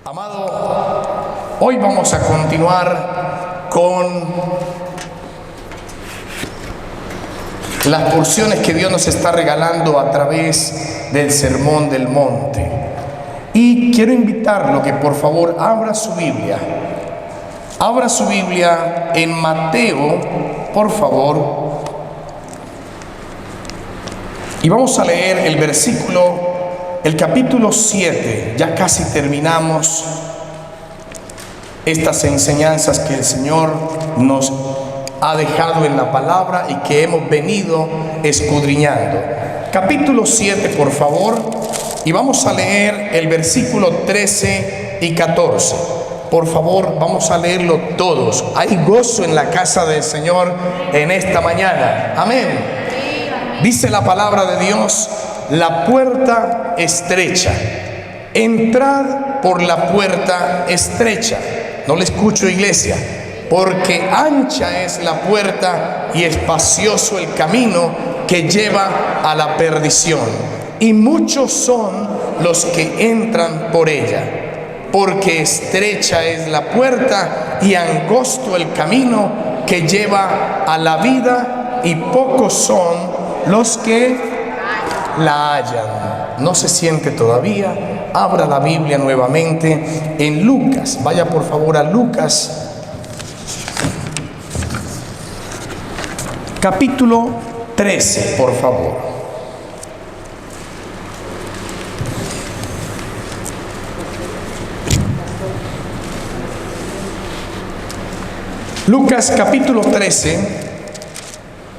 Amado, hoy vamos a continuar con las porciones que Dios nos está regalando a través del Sermón del Monte. Y quiero invitarlo que por favor abra su Biblia en Mateo, por favor. Y vamos a leer el capítulo 7, ya casi terminamos estas enseñanzas que el Señor nos ha dejado en la palabra y que hemos venido escudriñando. Capítulo 7, por favor, y vamos a leer el versículo 13 y 14. Por favor, vamos a leerlo todos. Hay gozo en la casa del Señor en esta mañana. Amén. Dice la palabra de Dios: la puerta estrecha. Entrad por la puerta estrecha. No le escucho, iglesia. Porque ancha es la puerta y espacioso el camino que lleva a la perdición. Y muchos son los que entran por ella. Porque estrecha es la puerta y angosto el camino que lleva a la vida, y pocos son los que la hallan. No se siente todavía. Abra la Biblia nuevamente en Lucas. Vaya por favor a Lucas, capítulo 13, por favor. Lucas capítulo 13,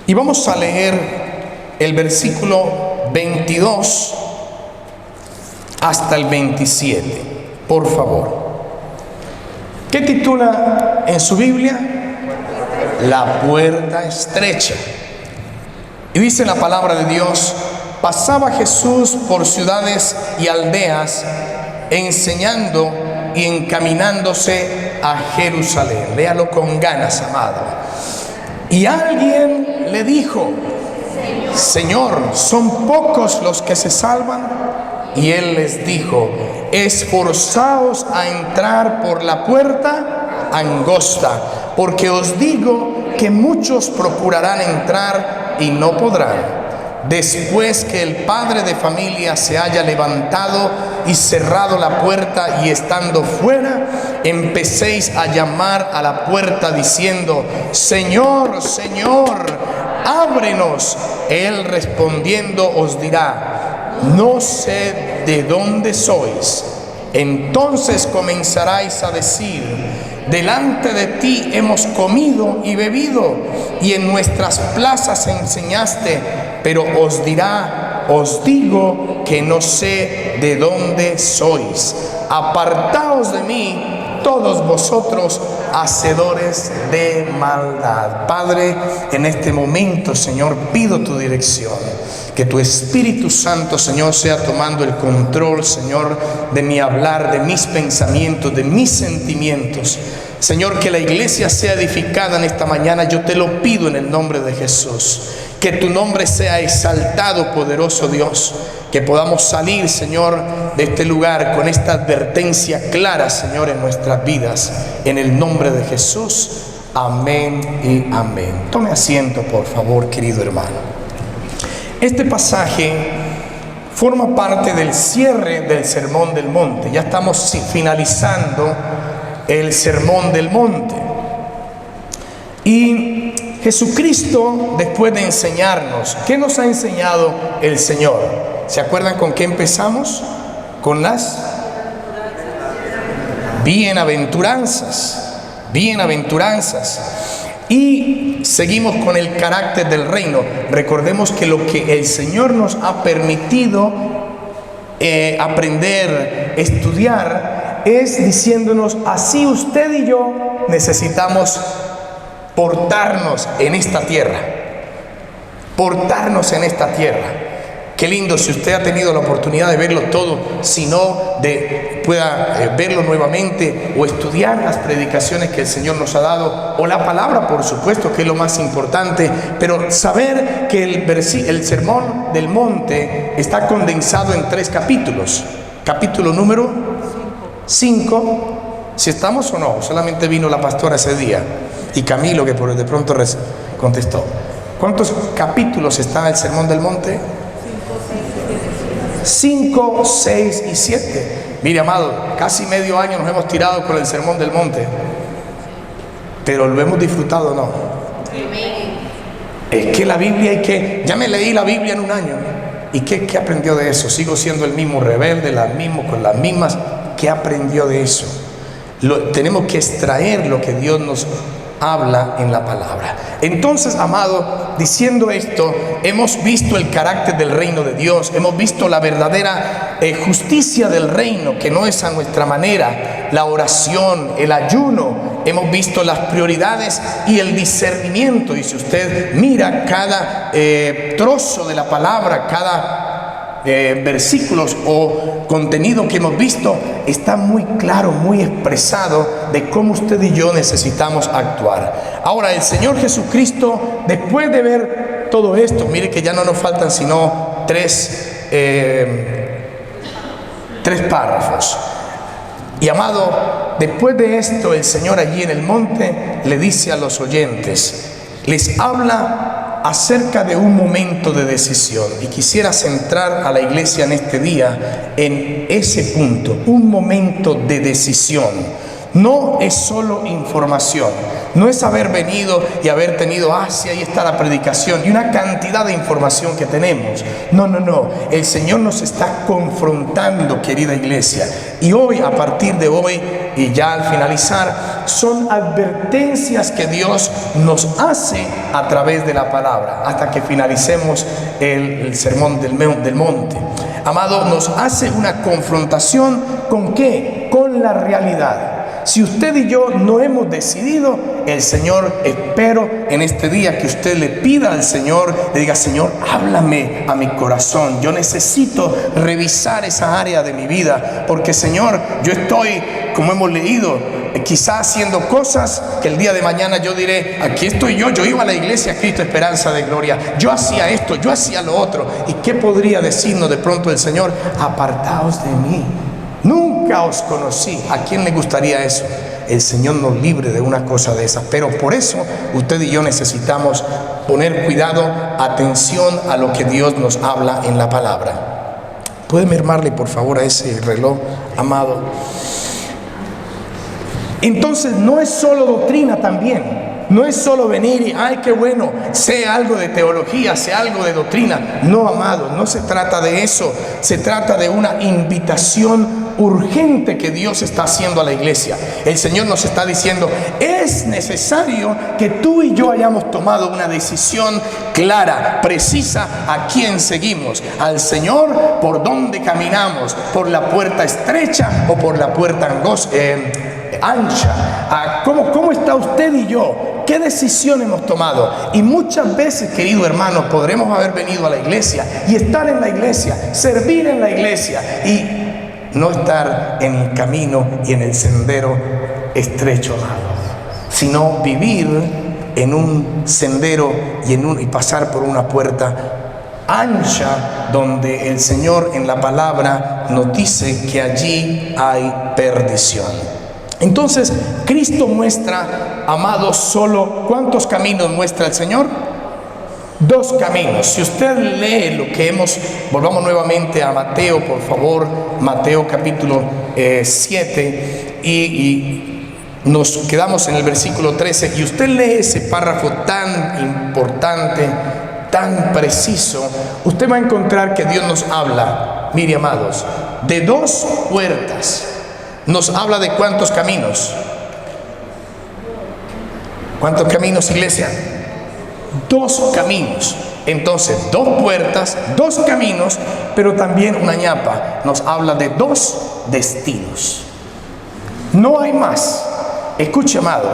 y vamos a leer el versículo 22 hasta el 27, por favor. ¿Qué titula en su Biblia? La puerta estrecha. Y dice la palabra de Dios: pasaba Jesús por ciudades y aldeas, enseñando y encaminándose a Jerusalén. Léalo con ganas, amado. Y alguien le dijo: Señor, ¿son pocos los que se salvan? Y él les dijo: esforzaos a entrar por la puerta angosta, porque os digo que muchos procurarán entrar y no podrán. Después que el padre de familia se haya levantado y cerrado la puerta, y estando fuera, empecéis a llamar a la puerta diciendo: Señor, Señor, ábrenos. Él respondiendo os dirá: no sé de dónde sois. Entonces comenzaréis a decir: delante de ti hemos comido y bebido, y en nuestras plazas enseñaste. Pero os dirá: os digo que no sé de dónde sois. Apartaos de mí, todos vosotros hacedores de maldad. Padre, en este momento, Señor, pido tu dirección. Que tu Espíritu Santo, Señor, sea tomando el control, Señor, de mi hablar, de mis pensamientos, de mis sentimientos. Señor, que la iglesia sea edificada en esta mañana. Yo te lo pido en el nombre de Jesús. Que tu nombre sea exaltado, poderoso Dios. Que podamos salir, Señor, de este lugar con esta advertencia clara, Señor, en nuestras vidas. En el nombre de Jesús. Amén y amén. Tome asiento, por favor, querido hermano. Este pasaje forma parte del cierre del Sermón del Monte. Ya estamos finalizando el Sermón del Monte. Y Jesucristo, después de enseñarnos, ¿qué nos ha enseñado el Señor? ¿Se acuerdan con qué empezamos? Con las bienaventuranzas. Bienaventuranzas. Y seguimos con el carácter del reino. Recordemos que lo que el Señor nos ha permitido aprender, estudiar, es diciéndonos: así usted y yo necesitamos portarnos en esta tierra. Portarnos en esta tierra. Qué lindo si usted ha tenido la oportunidad de verlo todo, si no, pueda verlo nuevamente o estudiar las predicaciones que el Señor nos ha dado, o la palabra, por supuesto, que es lo más importante. Pero saber que el Sermón del Monte está condensado en 3 capítulos. Capítulo número 5. Si estamos o no, solamente vino la pastora ese día y Camilo, que de pronto contestó. ¿Cuántos capítulos está el Sermón del Monte? 5, 6 y 7. Mire, amado, casi medio año nos hemos tirado con el Sermón del Monte, pero lo hemos disfrutado, ¿no? Es que la Biblia ya me leí la Biblia en un año. ¿Y qué aprendió de eso? Sigo siendo el mismo rebelde, con las mismas. ¿Qué aprendió de eso? Tenemos que extraer lo que Dios nos habla en la palabra. Entonces, amado, diciendo esto, hemos visto el carácter del reino de Dios, hemos visto la verdadera justicia del reino, que no es a nuestra manera, la oración, el ayuno, hemos visto las prioridades y el discernimiento. Y si usted mira cada trozo de la palabra, cada versículos o contenido que hemos visto, está muy claro, muy expresado de cómo usted y yo necesitamos actuar. Ahora, el Señor Jesucristo, después de ver todo esto, mire que ya no nos faltan sino tres párrafos. Y amado, después de esto, el Señor allí en el monte le dice a los oyentes, les habla acerca de un momento de decisión, y quisiera centrar a la iglesia en este día en ese punto, un momento de decisión. No es solo información, no es haber venido y haber tenido, sí, ahí está la predicación y una cantidad de información que tenemos. No, el Señor nos está confrontando, querida iglesia, y hoy, a partir de hoy y ya al finalizar, son advertencias que Dios nos hace a través de la palabra, hasta que finalicemos el sermón del monte. Amado, nos hace una confrontación ¿con qué? Con la realidad. Si usted y yo no hemos decidido, el Señor, espero en este día que usted le pida al Señor, le diga, Señor, háblame a mi corazón. Yo necesito revisar esa área de mi vida, porque Señor, yo estoy, como hemos leído, quizás haciendo cosas que el día de mañana yo diré, aquí estoy yo iba a la iglesia Cristo Esperanza de Gloria, yo hacía esto, yo hacía lo otro. ¿Y qué podría decirnos de pronto el Señor? Apartaos de mí, nunca os conocí. ¿A quién le gustaría eso? El Señor nos libre de una cosa de esas. Pero por eso usted y yo necesitamos poner cuidado, atención a lo que Dios nos habla en la palabra. ¿Puede mermarle por favor a ese reloj, amado? Entonces no es solo doctrina también. No es solo venir y, ay, qué bueno, sé algo de teología, sé algo de doctrina. No, amado, no se trata de eso. Se trata de una invitación urgente que Dios está haciendo a la iglesia. El Señor nos está diciendo, es necesario que tú y yo hayamos tomado una decisión clara, precisa, a quién seguimos. Al Señor, por dónde caminamos, por la puerta estrecha o por la puerta ancha. ¿Cómo está usted y yo? ¿Qué decisión hemos tomado? Y muchas veces, querido hermano, podremos haber venido a la iglesia y estar en la iglesia, servir en la iglesia y no estar en el camino y en el sendero estrecho, sino vivir en un sendero y pasar por una puerta ancha, donde el Señor en la palabra nos dice que allí hay perdición. Entonces, Cristo muestra, amados, solo, ¿cuántos caminos muestra el Señor? 2 caminos. Si usted lee lo que volvamos nuevamente a Mateo, por favor, Mateo capítulo 7, y nos quedamos en el versículo 13, y usted lee ese párrafo tan importante, tan preciso, usted va a encontrar que Dios nos habla, mire, amados, de 2 puertas. Nos habla de ¿cuántos caminos? ¿Cuántos caminos, iglesia? 2 caminos. Entonces, 2 puertas, 2 caminos, pero también una ñapa. Nos habla de 2 destinos. No hay más. Escuche, amado,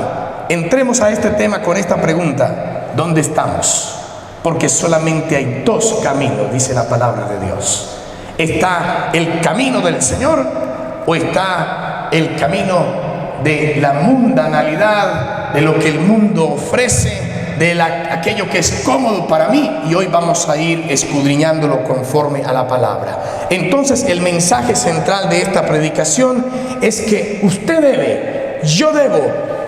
entremos a este tema con esta pregunta: ¿dónde estamos? Porque solamente hay 2 caminos, dice la palabra de Dios. ¿Está el camino del Señor o está el camino de la mundanalidad, de lo que el mundo ofrece, aquello que es cómodo para mí, y hoy vamos a ir escudriñándolo conforme a la palabra. Entonces, el mensaje central de esta predicación es que usted debe, yo debo,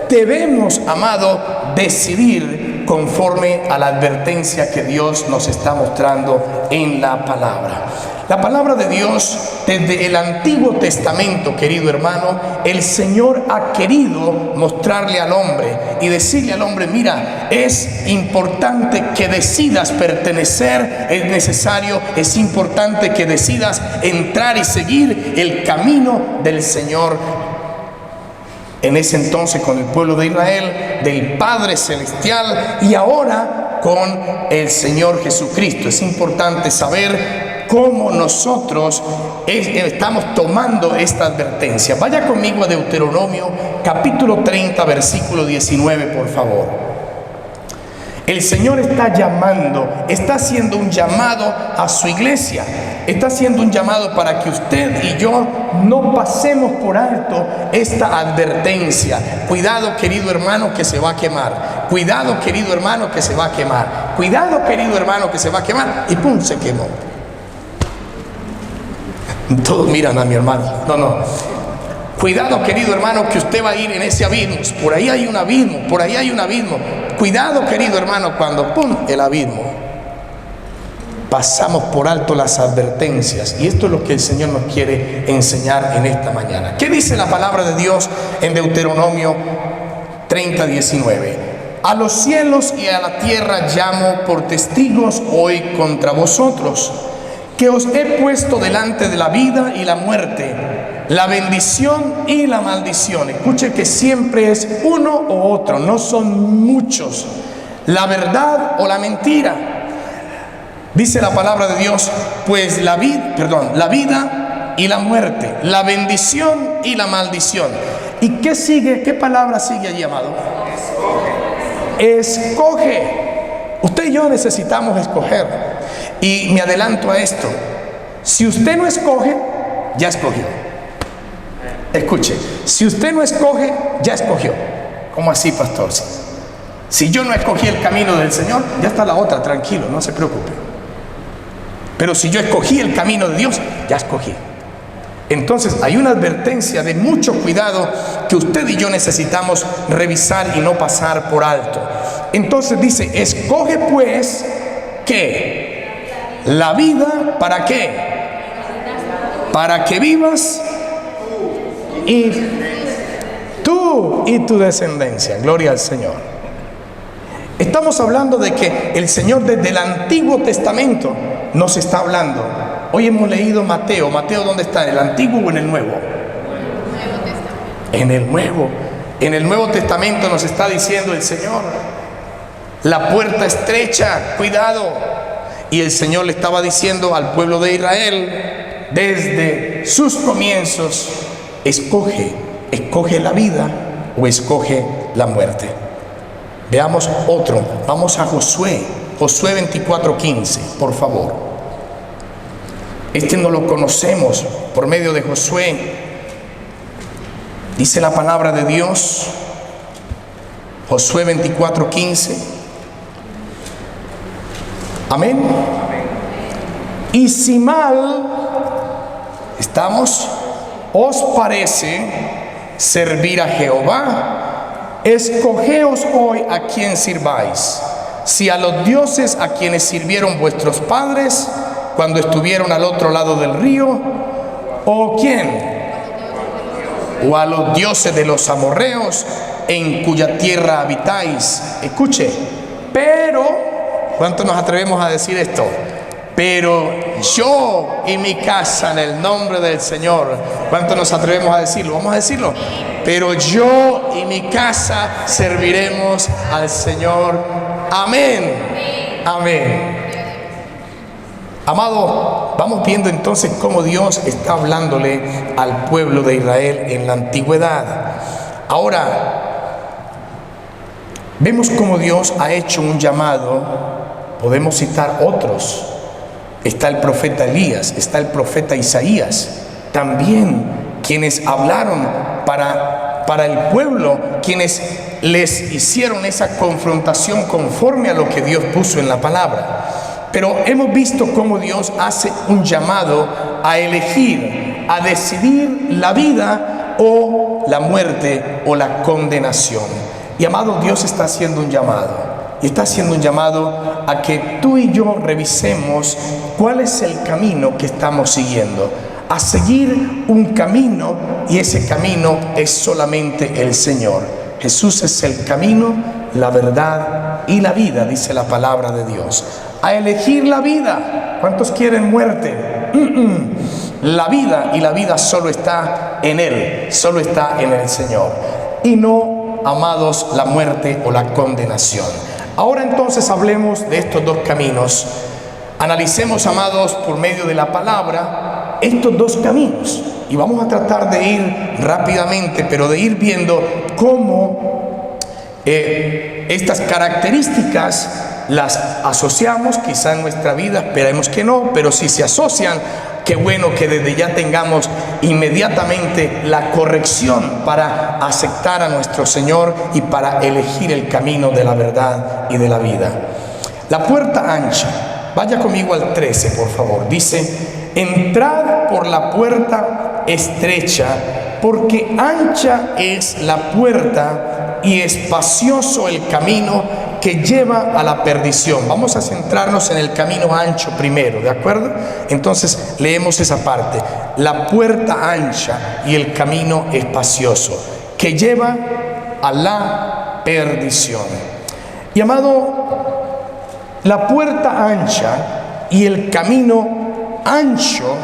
debemos, amado, decidir conforme a la advertencia que Dios nos está mostrando en la palabra. La palabra de Dios, desde el Antiguo Testamento, querido hermano, el Señor ha querido mostrarle al hombre y decirle al hombre: mira, es importante que decidas pertenecer, es necesario, es importante que decidas entrar y seguir el camino del Señor. En ese entonces con el pueblo de Israel, del Padre Celestial, y ahora con el Señor Jesucristo. Es importante saber cómo nosotros estamos tomando esta advertencia. Vaya conmigo a Deuteronomio capítulo 30, versículo 19, por favor. El Señor está llamando, está haciendo un llamado a su iglesia. Está haciendo un llamado para que usted y yo no pasemos por alto esta advertencia. Cuidado, querido hermano, que se va a quemar. Cuidado, querido hermano, que se va a quemar. Cuidado, querido hermano, que se va a quemar. Y pum, se quemó. Todos miran a mi hermano. No. Cuidado, querido hermano, que usted va a ir en ese abismo. Por ahí hay un abismo, por ahí hay un abismo. Cuidado, querido hermano, cuando ¡pum! El abismo. Pasamos por alto las advertencias. Y esto es lo que el Señor nos quiere enseñar en esta mañana. ¿Qué dice la palabra de Dios en Deuteronomio 30, 19? A los cielos y a la tierra llamo por testigos hoy contra vosotros, que os he puesto delante de la vida y la muerte, la bendición y la maldición. Escuche que siempre es uno o otro, no son muchos. La verdad o la mentira. Dice la palabra de Dios, pues la vida y la muerte, la bendición y la maldición. ¿Y qué sigue? ¿Qué palabra sigue allí, amado? Escoge. Usted y yo necesitamos escoger. Y me adelanto a esto: si usted no escoge, ya escogió. Escuche, si usted no escoge, ya escogió. ¿Cómo así, pastor? Si yo no escogí el camino del Señor, ya está la otra, tranquilo, no se preocupe. Pero si yo escogí el camino de Dios, ya escogí. Entonces hay una advertencia de mucho cuidado que usted y yo necesitamos revisar y no pasar por alto. Entonces dice: escoge pues, ¿qué? La vida, ¿para qué? Para que vivas y tú y tu descendencia. Gloria al Señor. Estamos hablando de que el Señor desde el Antiguo Testamento nos está hablando. Hoy hemos leído Mateo. ¿Mateo dónde está? ¿En el Antiguo o en el Nuevo? En el Nuevo. En el Nuevo Testamento nos está diciendo el Señor: la puerta estrecha, cuidado. Y el Señor le estaba diciendo al pueblo de Israel desde sus comienzos: escoge la vida o escoge la muerte. Veamos otro. Vamos a Josué 24:15, por favor. Este no lo conocemos por medio de Josué. Dice la palabra de Dios, Josué 24:15. Amén. Y si mal, os parece servir a Jehová, escogeos hoy a quién sirváis, si a los dioses a quienes sirvieron vuestros padres cuando estuvieron al otro lado del río, o quién, o a los dioses de los amorreos en cuya tierra habitáis. Escuche, pero, ¿cuánto nos atrevemos a decir esto? Pero yo y mi casa, en el nombre del Señor. ¿Cuánto nos atrevemos a decirlo? Vamos a decirlo. Pero yo y mi casa serviremos al Señor. Amén. Amén. Amado, vamos viendo entonces cómo Dios está hablándole al pueblo de Israel en la antigüedad. Ahora, vemos cómo Dios ha hecho un llamado. Podemos citar otros. Está el profeta Elías, está el profeta Isaías, también quienes hablaron para el pueblo, quienes les hicieron esa confrontación conforme a lo que Dios puso en la palabra. Pero hemos visto cómo Dios hace un llamado a elegir, a decidir la vida o la muerte o la condenación. Y amado, Dios está haciendo un llamado. Y está haciendo un llamado a que tú y yo revisemos cuál es el camino que estamos siguiendo. A seguir un camino, y ese camino es solamente el Señor. Jesús es el camino, la verdad y la vida, dice la palabra de Dios. A elegir la vida. ¿Cuántos quieren muerte? La vida, y la vida solo está en Él, solo está en el Señor. Y no, amados, la muerte o la condenación. Ahora entonces hablemos de estos dos caminos. Analicemos, amados, por medio de la palabra, estos dos caminos. Y vamos a tratar de ir rápidamente, pero de ir viendo cómo estas características las asociamos, quizá en nuestra vida, esperemos que no, pero si se asocian, qué bueno que desde ya tengamos inmediatamente la corrección para aceptar a nuestro Señor y para elegir el camino de la verdad y de la vida. La puerta ancha, vaya conmigo al 13, por favor, dice: entrad por la puerta estrecha, porque ancha es la puerta y espacioso el camino que lleva a la perdición. Vamos a centrarnos en el camino ancho primero, ¿de acuerdo? Entonces leemos esa parte: la puerta ancha y el camino espacioso que lleva a la perdición. Y amado, la puerta ancha y el camino ancho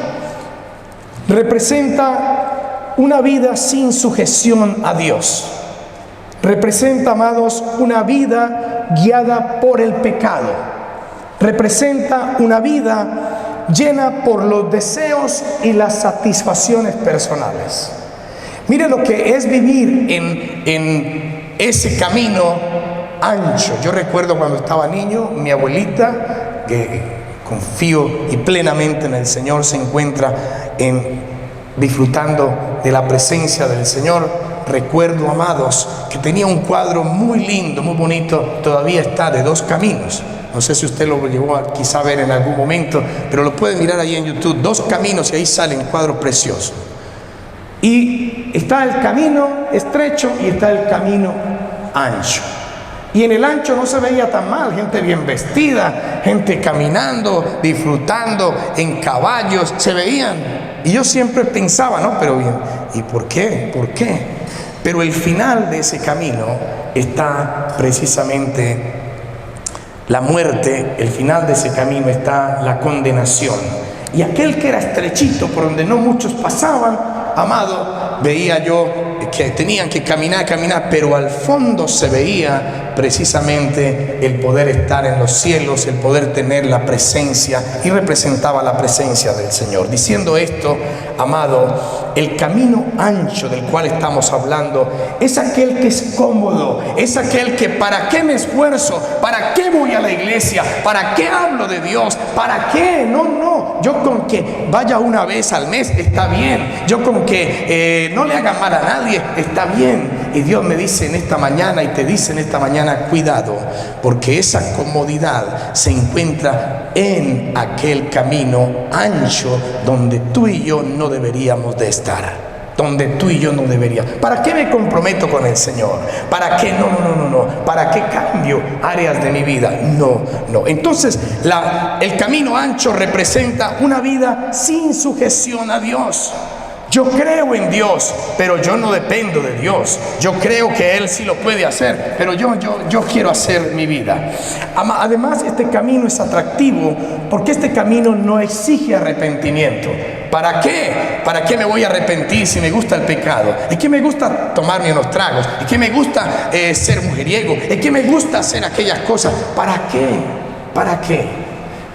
representa una vida sin sujeción a Dios. Representa, amados, una vida guiada por el pecado. Representa una vida llena por los deseos y las satisfacciones personales. Mire lo que es vivir en ese camino ancho. Yo recuerdo cuando estaba niño, mi abuelita, que confío y plenamente en el Señor, se encuentra disfrutando de la presencia del Señor. Recuerdo, amados, que tenía un cuadro muy lindo, muy bonito, todavía está, de dos caminos. No sé si usted lo llegó a quizá ver en algún momento, pero lo puede mirar ahí en YouTube. Dos caminos, y ahí sale un cuadro precioso. Y está el camino estrecho y está el camino ancho. Y en el ancho no se veía tan mal, gente bien vestida, gente caminando, disfrutando en caballos, se veían. Y yo siempre pensaba, no, pero bien, ¿y por qué? ¿Por qué? Pero el final de ese camino está precisamente la muerte, el final de ese camino está la condenación. Y aquel que era estrechito, por donde no muchos pasaban, amado, veía yo que tenían que caminar, pero al fondo se veía precisamente el poder estar en los cielos, el poder tener la presencia, y representaba la presencia del Señor. Diciendo esto, amado, el camino ancho del cual estamos hablando es aquel que es cómodo, es aquel que ¿para qué me esfuerzo? ¿Para qué voy a la iglesia? ¿Para qué hablo de Dios? ¿Para qué? No, yo con que vaya una vez al mes está bien, yo con que no le haga mal a nadie está bien. Y Dios me dice en esta mañana, y te dice en esta mañana, cuidado, porque esa comodidad se encuentra en aquel camino ancho donde tú y yo no deberíamos de estar. Donde tú y yo no deberíamos. ¿Para qué me comprometo con el Señor? ¿Para qué? No. ¿Para qué cambio áreas de mi vida? No. Entonces, el camino ancho representa una vida sin sujeción a Dios. Yo creo en Dios, pero yo no dependo de Dios. Yo creo que Él sí lo puede hacer, pero yo quiero hacer mi vida. Además, este camino es atractivo porque este camino no exige arrepentimiento. ¿Para qué? ¿Para qué me voy a arrepentir si me gusta el pecado? ¿Y qué me gusta tomarme unos tragos? ¿Y qué me gusta ser mujeriego? ¿Y qué me gusta hacer aquellas cosas? ¿Para qué? ¿Para qué?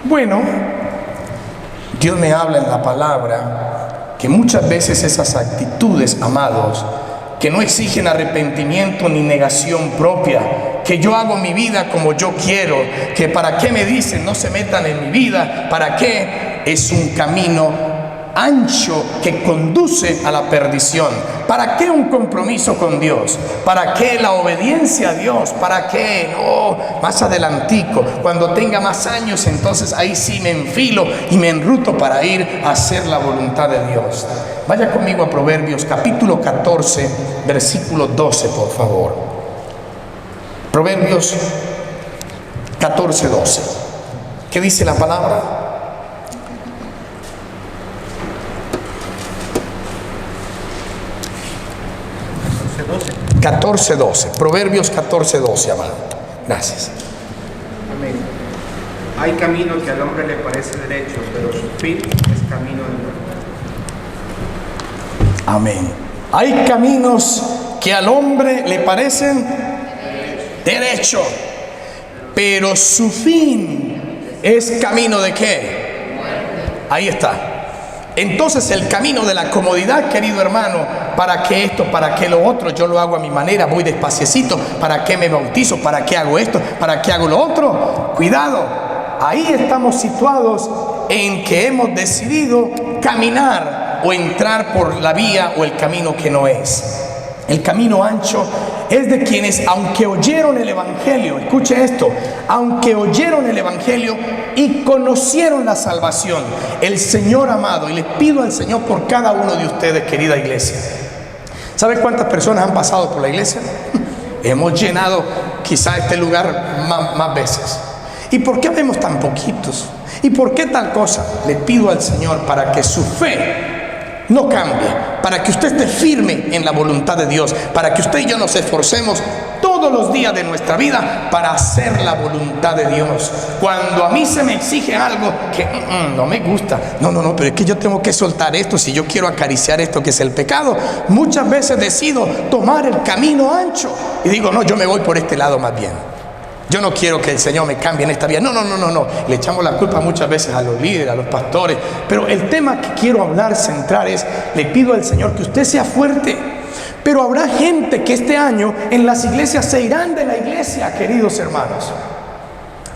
Bueno, Dios me habla en la palabra que muchas veces esas actitudes, amados, que no exigen arrepentimiento ni negación propia, que yo hago mi vida como yo quiero, que para qué me dicen no se metan en mi vida, para qué, es un camino ancho que conduce a la perdición. ¿Para qué un compromiso con Dios? ¿Para qué la obediencia a Dios? ¿Para qué? No, más adelantico, cuando tenga más años, entonces ahí sí me enfilo y me enruto para ir a hacer la voluntad de Dios. Vaya conmigo a Proverbios capítulo 14, versículo 12, por favor. Proverbios 14, 12. ¿Qué dice la palabra? 14:12. Proverbios 14:12, amado. Gracias. Amén. Hay camino que al hombre le parece derecho, pero su fin es camino de muerte. Amén. Hay caminos que al hombre le parecen derecho, pero su fin es camino de ¿qué? Ahí está. Entonces el camino de la comodidad, querido hermano, para que esto, para que lo otro, yo lo hago a mi manera, voy despaciecito, para qué me bautizo, para qué hago esto, para qué hago lo otro, cuidado, ahí estamos situados en que hemos decidido caminar o entrar por la vía o el camino que no es. El camino ancho es de quienes, aunque oyeron el Evangelio, escuche esto, aunque oyeron el Evangelio y conocieron la salvación, el Señor amado, y les pido al Señor por cada uno de ustedes, querida iglesia. ¿Sabe cuántas personas han pasado por la iglesia? Hemos llenado quizá este lugar más veces. ¿Y por qué vemos tan poquitos? ¿Y por qué tal cosa? Le pido al Señor para que su fe no cambie, para que usted esté firme en la voluntad de Dios, para que usted y yo nos esforcemos todos los días de nuestra vida para hacer la voluntad de Dios. Cuando a mí se me exige algo que no me gusta, no, pero es que yo tengo que soltar esto, si yo quiero acariciar esto que es el pecado, muchas veces decido tomar el camino ancho y digo, no, yo me voy por este lado más bien. Yo no quiero que el Señor me cambie en esta vida. No. Le echamos la culpa muchas veces a los líderes, a los pastores. Pero el tema que quiero hablar, centrar es, le pido al Señor que usted sea fuerte. Pero habrá gente que este año en las iglesias se irán de la iglesia, queridos hermanos.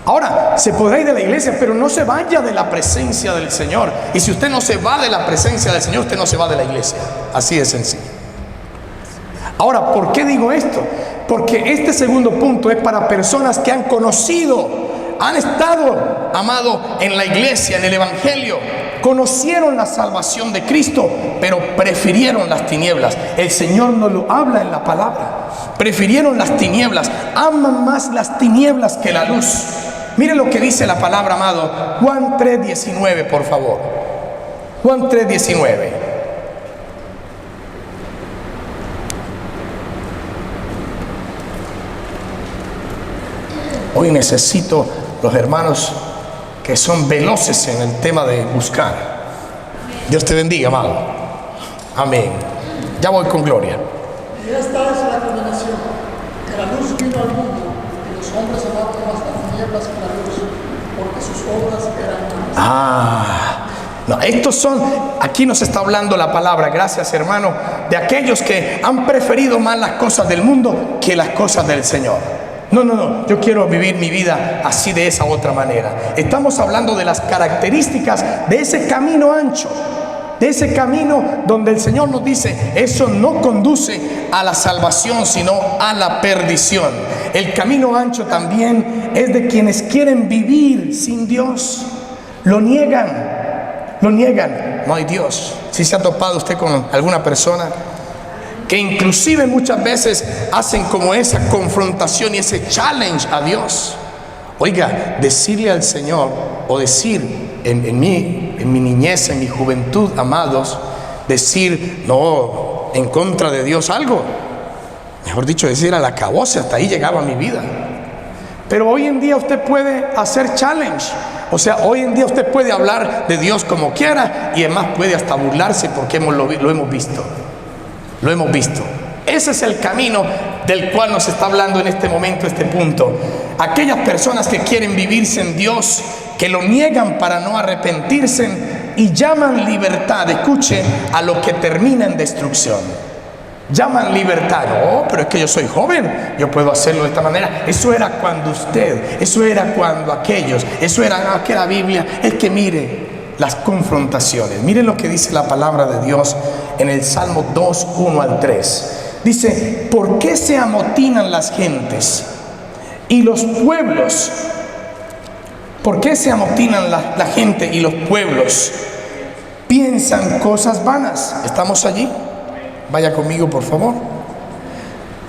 Ahora, se podrá ir de la iglesia, pero no se vaya de la presencia del Señor. Y si usted no se va de la presencia del Señor, usted no se va de la iglesia. Así de sencillo. Ahora, ¿por qué digo esto? Porque este segundo punto es para personas que han conocido, han estado, amado, en la iglesia, en el evangelio, conocieron la salvación de Cristo, pero prefirieron las tinieblas. El Señor nos lo habla en la palabra. Prefirieron las tinieblas, aman más las tinieblas que la luz. Mire lo que dice la palabra, amado. Juan 3:19, por favor. Juan 3:19. Hoy necesito los hermanos que son veloces en el tema de buscar. Dios te bendiga, amado. Amén. Ya voy con gloria. Y esta es la condenación, que la luz vino al mundo, y los hombres amaban más las tinieblas que la luz, porque sus obras eran malas. No, estos son, aquí nos está hablando la palabra, gracias hermano, de aquellos que han preferido más las cosas del mundo que las cosas del Señor. No, yo quiero vivir mi vida así, de esa otra manera. Estamos hablando de las características de ese camino ancho, de ese camino donde el Señor nos dice, eso no conduce a la salvación, sino a la perdición. El camino ancho también es de quienes quieren vivir sin Dios. Lo niegan, no hay Dios. Si se ha topado usted con alguna persona que inclusive muchas veces hacen como esa confrontación y ese challenge a Dios. Oiga, decirle al Señor, o decir en mi niñez, en mi juventud, amados, decir no en contra de Dios algo, mejor dicho, decir al acabose, hasta ahí llegaba mi vida. Pero hoy en día usted puede hacer challenge. O sea, hoy en día usted puede hablar de Dios como quiera, y además puede hasta burlarse, porque lo hemos visto. Lo hemos visto. Ese es el camino del cual nos está hablando en este momento, este punto. Aquellas personas que quieren vivirse en Dios, que lo niegan para no arrepentirse y llaman libertad, escuche, a lo que termina en destrucción. Llaman libertad. No, pero es que yo soy joven, yo puedo hacerlo de esta manera. Eso era cuando usted, eso era cuando aquellos, eso era que la Biblia, es que mire, las confrontaciones. Miren lo que dice la palabra de Dios en el Salmo 2, 1 al 3. Dice: ¿por qué se amotinan las gentes y los pueblos? ¿Por qué se amotinan la gente y los pueblos? Piensan cosas vanas. ¿Estamos allí? Vaya conmigo, por favor.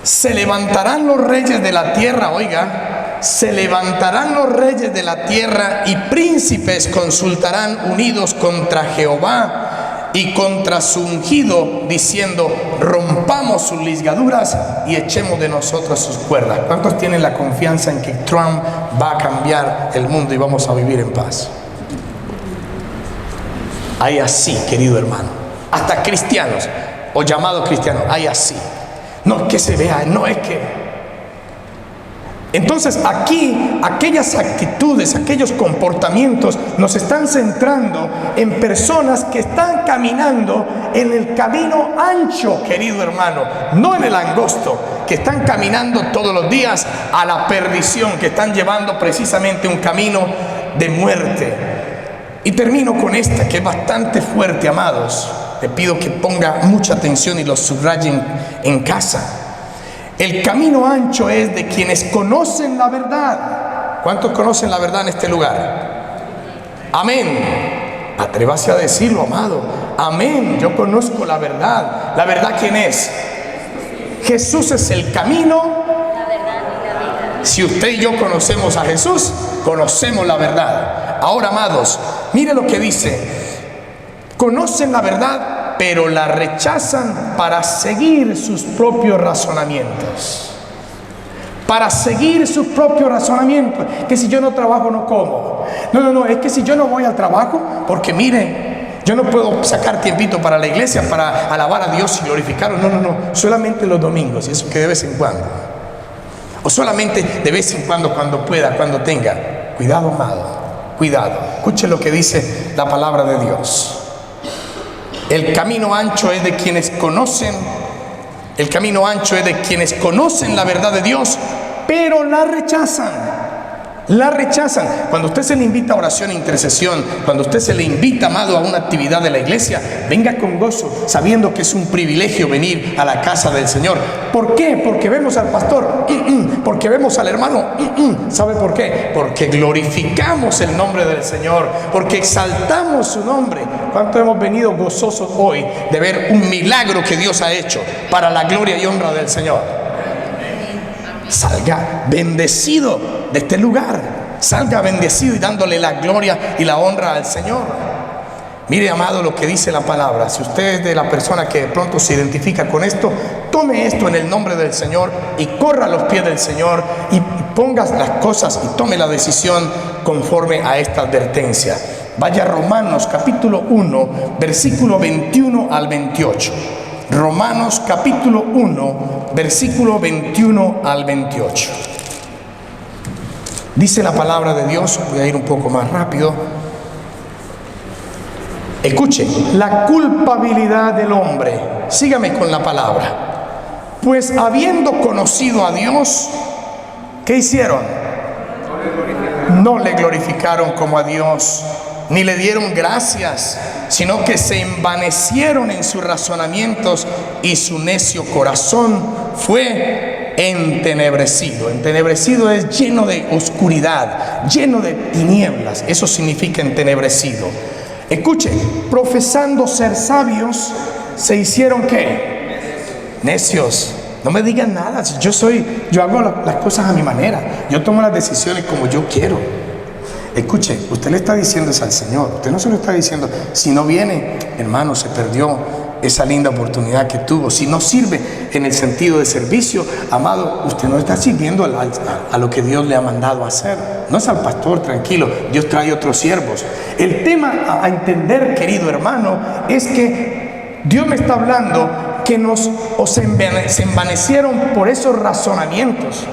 Se levantarán los reyes de la tierra, oiga, se levantarán los reyes de la tierra y príncipes consultarán unidos contra Jehová y contra su ungido, diciendo: rompamos sus ligaduras y echemos de nosotros sus cuerdas. ¿Cuántos tienen la confianza en que Trump va a cambiar el mundo y vamos a vivir en paz? Hay así, querido hermano, hasta cristianos o llamados cristianos, hay así. No es que se vea, no es que... Entonces aquí, aquellas actitudes, aquellos comportamientos nos están centrando en personas que están caminando en el camino ancho, querido hermano, no en el angosto, que están caminando todos los días a la perdición, que están llevando precisamente un camino de muerte. Y termino con esta, que es bastante fuerte, amados. Le pido que ponga mucha atención y lo subrayen en casa. El camino ancho es de quienes conocen la verdad. ¿Cuántos conocen la verdad en este lugar? Amén. Atrévase a decirlo, amado. Amén. Yo conozco la verdad. ¿La verdad quién es? Jesús es el camino, la verdad y la vida. Si usted y yo conocemos a Jesús, conocemos la verdad. Ahora, amados, mire lo que dice. Conocen la verdad, pero la rechazan para seguir sus propios razonamientos. Para seguir sus propios razonamientos. Que si yo no trabajo, no como. No, es que si yo no voy al trabajo, porque mire, yo no puedo sacar tiempito para la iglesia, para alabar a Dios y glorificarlo. No, solamente los domingos, y eso que de vez en cuando. O solamente de vez en cuando pueda, cuando tenga. Cuidado, amado, cuidado. Escuche lo que dice la palabra de Dios. El camino ancho es de quienes conocen, el camino ancho es de quienes conocen la verdad de Dios, pero la rechazan. La rechazan. Cuando usted se le invita a oración e intercesión, cuando usted se le invita, amado, a una actividad de la iglesia, venga con gozo, sabiendo que es un privilegio venir a la casa del Señor. ¿Por qué? Porque vemos al pastor, porque vemos al hermano, ¿sabe por qué? Porque glorificamos el nombre del Señor, porque exaltamos su nombre. ¿Cuánto hemos venido gozosos hoy de ver un milagro que Dios ha hecho para la gloria y honra del Señor? Salga bendecido de este lugar, salga bendecido y dándole la gloria y la honra al Señor. Mire, amado, lo que dice la palabra. Si usted es de la persona que de pronto se identifica con esto, tome esto en el nombre del Señor y corra a los pies del Señor y ponga las cosas y tome la decisión conforme a esta advertencia. Vaya a Romanos capítulo 1, versículo 21 al 28. Romanos capítulo 1, versículo 21 al 28. Dice la palabra de Dios, voy a ir un poco más rápido. Escuche, la culpabilidad del hombre. Sígame con la palabra. Pues habiendo conocido a Dios, ¿qué hicieron? No le glorificaron como a Dios, ni le dieron gracias, sino que se envanecieron en sus razonamientos y su necio corazón fue entenebrecido. Entenebrecido es lleno de oscuridad, lleno de tinieblas. Eso significa entenebrecido. Escuche, profesando ser sabios, se hicieron ¿qué? Necios. No me digan nada. Yo hago las cosas a mi manera. Yo tomo las decisiones como yo quiero. Escuche, usted le está diciendo eso al Señor. Usted no se lo está diciendo. Si no viene, hermano, se perdió esa linda oportunidad que tuvo. Si no sirve en el sentido de servicio, amado, usted no está sirviendo a lo que Dios le ha mandado a hacer. No es al pastor, tranquilo, Dios trae otros siervos. El tema a entender, querido hermano, es que Dios me está hablando que se envanecieron por esos razonamientos.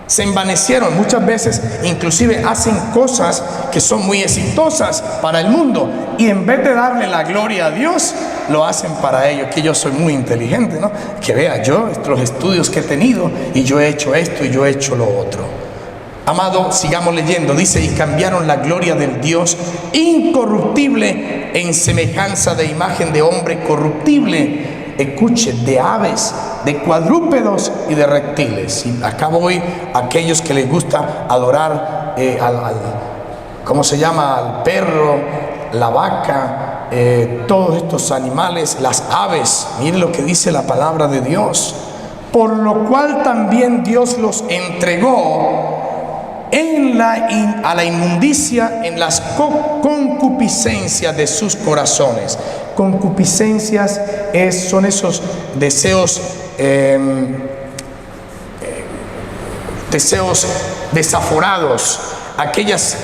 Se envanecieron, muchas veces inclusive hacen cosas que son muy exitosas para el mundo y en vez de darle la gloria a Dios, lo hacen para ellos. Que yo soy muy inteligente, ¿no? Que vea yo los estudios que he tenido y yo he hecho esto y yo he hecho lo otro. Amado, sigamos leyendo. Dice, y cambiaron la gloria del Dios incorruptible en semejanza de imagen de hombre corruptible. Escuche, de aves, de cuadrúpedos y de reptiles. Y acá voy a aquellos que les gusta adorar ¿cómo se llama? Al perro, la vaca, todos estos animales, las aves. Miren lo que dice la palabra de Dios. Por lo cual también Dios los entregó a la inmundicia en las concupiscencias de sus corazones. Concupiscencias son esos deseos desaforados, aquellas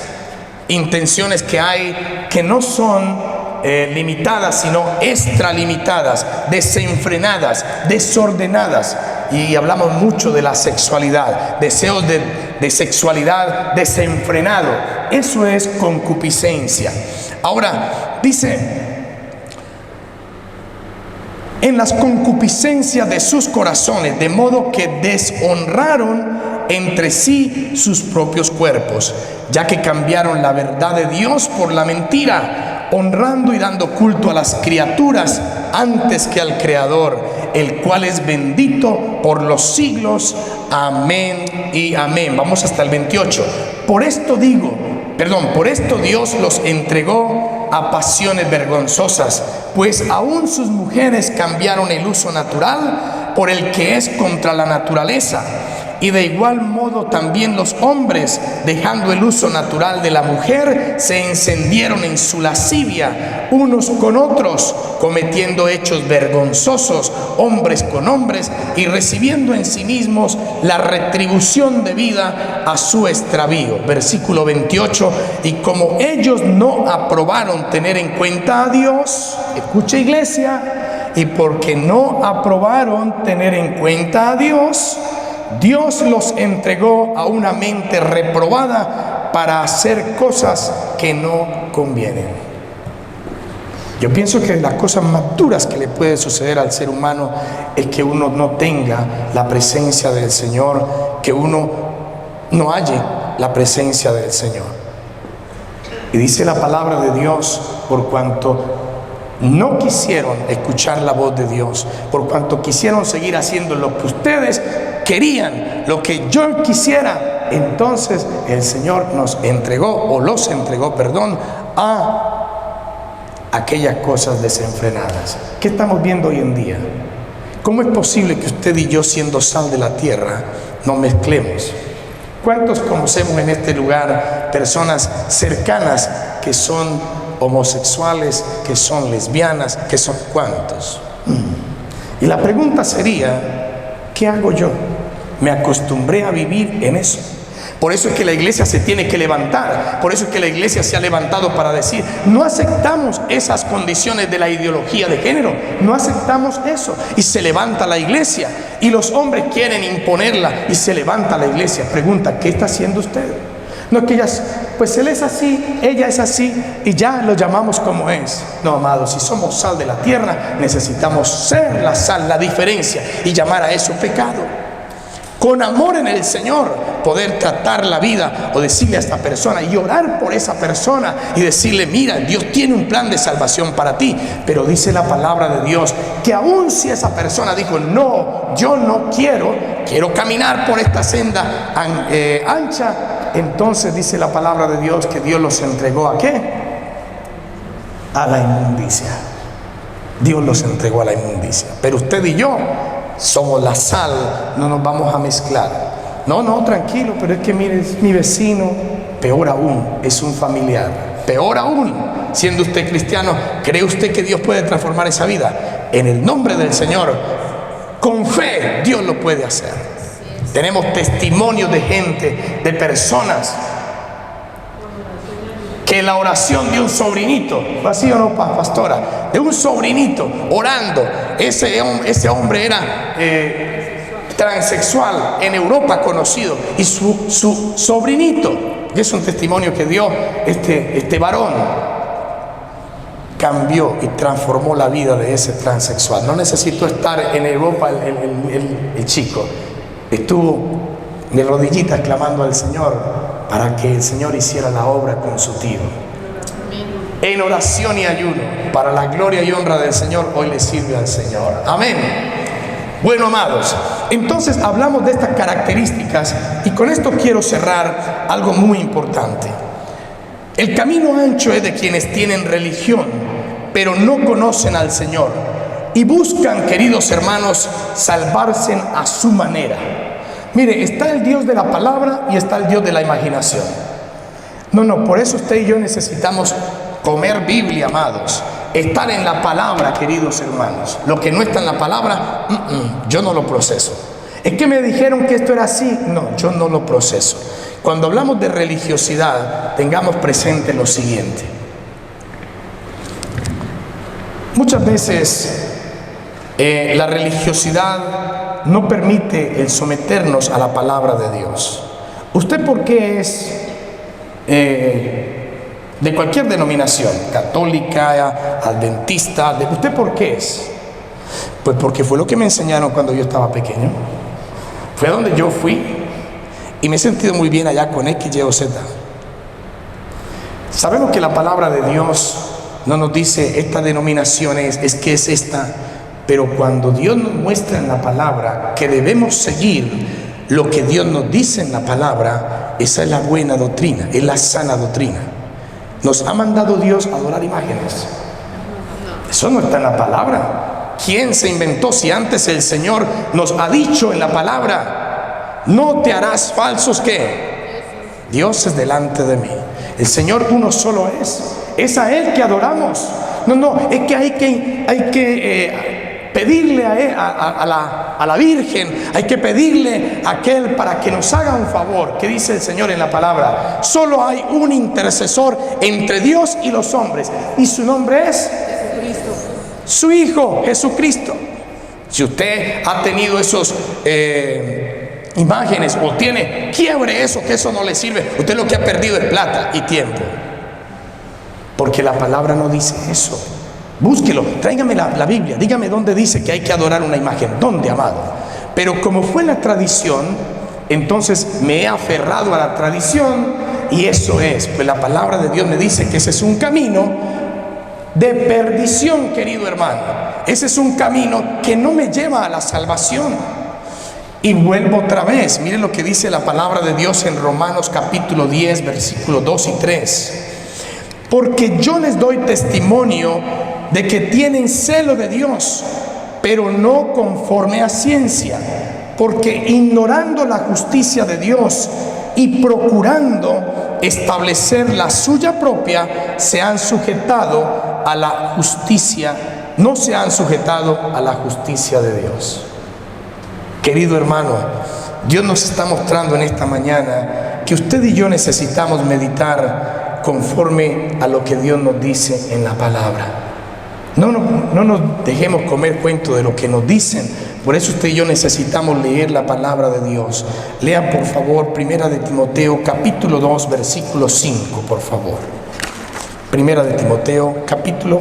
intenciones que hay que no son limitadas, sino extralimitadas, desenfrenadas, desordenadas. Y hablamos mucho de la sexualidad, deseos de sexualidad desenfrenado. Eso es concupiscencia. Ahora, dice, en las concupiscencias de sus corazones, de modo que deshonraron entre sí sus propios cuerpos, ya que cambiaron la verdad de Dios por la mentira, honrando y dando culto a las criaturas antes que al Creador, el cual es bendito por los siglos. Amén y amén. Vamos hasta el 28. Por esto Dios los entregó a pasiones vergonzosas, pues aún sus mujeres cambiaron el uso natural por el que es contra la naturaleza. Y de igual modo también los hombres, dejando el uso natural de la mujer, se encendieron en su lascivia unos con otros, cometiendo hechos vergonzosos, hombres con hombres, y recibiendo en sí mismos la retribución debida a su extravío. Versículo 28, y como ellos no aprobaron tener en cuenta a Dios, escucha iglesia, y porque no aprobaron tener en cuenta a Dios, Dios los entregó a una mente reprobada para hacer cosas que no convienen. Yo pienso que las cosas más duras que le puede suceder al ser humano es que uno no tenga la presencia del Señor, que uno no halle la presencia del Señor. Y dice la palabra de Dios, por cuanto no quisieron escuchar la voz de Dios, por cuanto quisieron seguir haciendo lo que ustedes querían, lo que yo quisiera, entonces el Señor nos entregó, o los entregó, a aquellas cosas desenfrenadas. ¿Qué estamos viendo hoy en día? ¿Cómo es posible que usted y yo, siendo sal de la tierra, nos mezclemos? ¿Cuántos conocemos en este lugar personas cercanas que son homosexuales, que son lesbianas, que son cuántos? Y la pregunta sería, ¿qué hago yo? Me acostumbré a vivir en eso. Por eso es que la iglesia se tiene que levantar. Por eso es que la iglesia se ha levantado para decir, no aceptamos esas condiciones de la ideología de género, no aceptamos eso. Y se levanta la iglesia, y los hombres quieren imponerla, y se levanta la iglesia. Pregunta, ¿qué está haciendo usted? No es que ellas, pues él es así, ella es así, y ya lo llamamos como es. No, amados, si somos sal de la tierra, necesitamos ser la sal, la diferencia, y llamar a eso pecado. Con amor en el Señor, poder tratar la vida o decirle a esta persona y orar por esa persona y decirle, mira, Dios tiene un plan de salvación para ti. Pero dice la palabra de Dios que aun si esa persona dijo, no, yo no quiero caminar por esta senda ancha, entonces dice la palabra de Dios que Dios los entregó ¿a qué? A la inmundicia. Dios los entregó a la inmundicia. Pero usted y yo somos la sal, no nos vamos a mezclar. No, tranquilo, pero es que mire, es mi vecino. Peor aún, es un familiar. Peor aún, siendo usted cristiano, ¿cree usted que Dios puede transformar esa vida? En el nombre del Señor, con fe, Dios lo puede hacer. Tenemos testimonios de gente, de personas, que la oración de un sobrinito, ¿así o no, pastora? De un sobrinito orando, ese hombre era transexual, en Europa conocido, y su sobrinito, que es un testimonio que dio este varón, cambió y transformó la vida de ese transexual. No necesitó estar en Europa el chico, estuvo de rodillitas clamando al Señor para que el Señor hiciera la obra con su tiro. En oración y ayuno, para la gloria y honra del Señor, hoy le sirve al Señor. Amén. Bueno, amados, entonces hablamos de estas características y con esto quiero cerrar algo muy importante. El camino ancho es de quienes tienen religión, pero no conocen al Señor y buscan, queridos hermanos, salvarse a su manera. Mire, está el Dios de la palabra y está el Dios de la imaginación. No, por eso usted y yo necesitamos comer Biblia, amados. Estar en la palabra, queridos hermanos. Lo que no está en la palabra, yo no lo proceso. Es que me dijeron que esto era así. No, yo no lo proceso. Cuando hablamos de religiosidad, tengamos presente lo siguiente. Muchas veces la religiosidad no permite el someternos a la palabra de Dios. ¿Usted por qué es de cualquier denominación, católica, adventista? ¿Usted por qué es? Pues porque fue lo que me enseñaron cuando yo estaba pequeño. Fue a donde yo fui y me he sentido muy bien allá con X, Y o Z. Sabemos que la palabra de Dios no nos dice esta denominación es que es esta, pero cuando Dios nos muestra en la palabra que debemos seguir lo que Dios nos dice en la palabra, esa es la buena doctrina, es la sana doctrina. ¿Nos ha mandado Dios a adorar imágenes? Eso no está en la palabra. ¿Quién se inventó si antes el Señor nos ha dicho en la palabra: no te harás falsos ¿qué? Dioses delante de mí? El Señor uno solo es a Él que adoramos. No, es que hay que pedirle a la Virgen, hay que pedirle a aquel para que nos haga un favor. ¿Qué dice el Señor en la palabra? Solo hay un intercesor entre Dios y los hombres, y su nombre es Jesucristo, su Hijo Jesucristo. Si usted ha tenido esos imágenes o tiene, quiebre eso, que eso no le sirve. Usted lo que ha perdido es plata y tiempo, porque la palabra no dice eso. Búsquelo, tráigame la Biblia, dígame dónde dice que hay que adorar una imagen. ¿Dónde, amado? Pero como fue la tradición, entonces me he aferrado a la tradición, y eso es, pues la palabra de Dios me dice que ese es un camino de perdición, querido hermano. Ese es un camino que no me lleva a la salvación. Y vuelvo otra vez, miren lo que dice la palabra de Dios en Romanos capítulo 10, versículos 2 y 3. Porque yo les doy testimonio de que tienen celo de Dios, pero no conforme a ciencia, porque ignorando la justicia de Dios y procurando establecer la suya propia, se han sujetado a la justicia, no se han sujetado a la justicia de Dios. Querido hermano, Dios nos está mostrando en esta mañana que usted y yo necesitamos meditar conforme a lo que Dios nos dice en la palabra. No nos dejemos comer cuento de lo que nos dicen. Por eso usted y yo necesitamos leer la palabra de Dios. Lea por favor Primera de Timoteo capítulo 2 versículo 5, por favor. Primera de Timoteo capítulo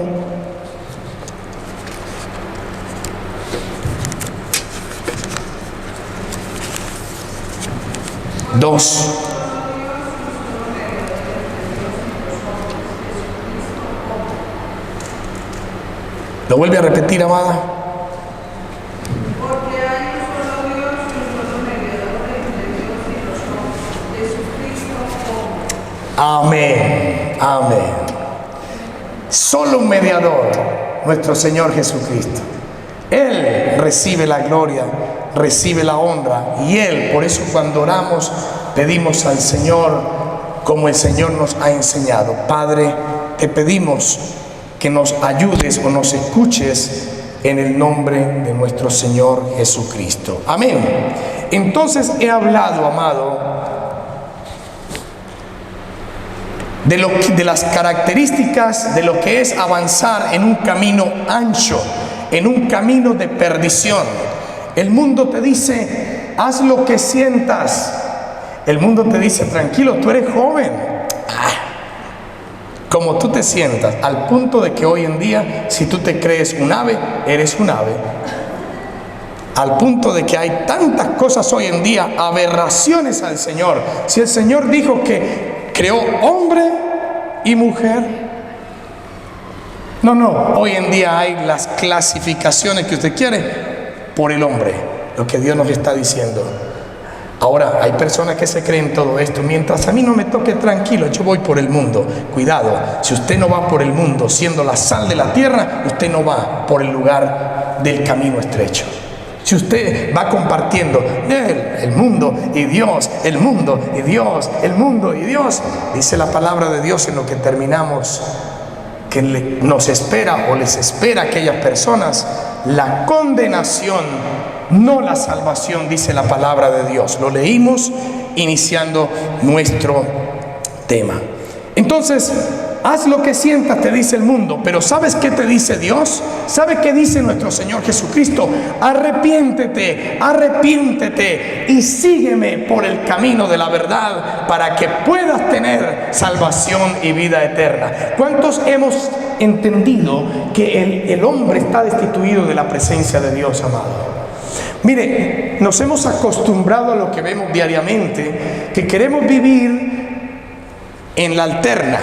2. ¿Lo vuelve a repetir, amada? Porque hay un solo Dios y un solo mediador entre Dios y los hombres, Jesucristo hombre. Amén, amén. Solo un mediador, nuestro Señor Jesucristo. Él recibe la gloria, recibe la honra, y Él, por eso cuando oramos, pedimos al Señor como el Señor nos ha enseñado. Padre, te pedimos que nos ayudes o nos escuches en el nombre de nuestro Señor Jesucristo. Amén. Entonces he hablado, amado, de las características de lo que es avanzar en un camino ancho, en un camino de perdición. El mundo te dice: haz lo que sientas. El mundo te dice: tranquilo, tú eres joven. Como tú te sientas, al punto de que hoy en día, si tú te crees un ave, eres un ave. Al punto de que hay tantas cosas hoy en día, aberraciones al Señor. Si el Señor dijo que creó hombre y mujer. No, hoy en día hay las clasificaciones que usted quiere por el hombre, lo que Dios nos está diciendo. Ahora, hay personas que se creen todo esto. Mientras a mí no me toque, tranquilo, yo voy por el mundo. Cuidado, si usted no va por el mundo siendo la sal de la tierra, usted no va por el lugar del camino estrecho. Si usted va compartiendo el mundo y Dios, el mundo y Dios, el mundo y Dios, dice la palabra de Dios en lo que terminamos, que nos espera o les espera a aquellas personas la condenación, no la salvación, dice la palabra de Dios. Lo leímos iniciando nuestro tema. Entonces, haz lo que sientas, te dice el mundo, pero ¿sabes qué te dice Dios? ¿Sabe qué dice nuestro Señor Jesucristo? Arrepiéntete, arrepiéntete y sígueme por el camino de la verdad para que puedas tener salvación y vida eterna. ¿Cuántos hemos entendido que el hombre está destituido de la presencia de Dios, amado? Mire, nos hemos acostumbrado a lo que vemos diariamente, que queremos vivir en la alterna.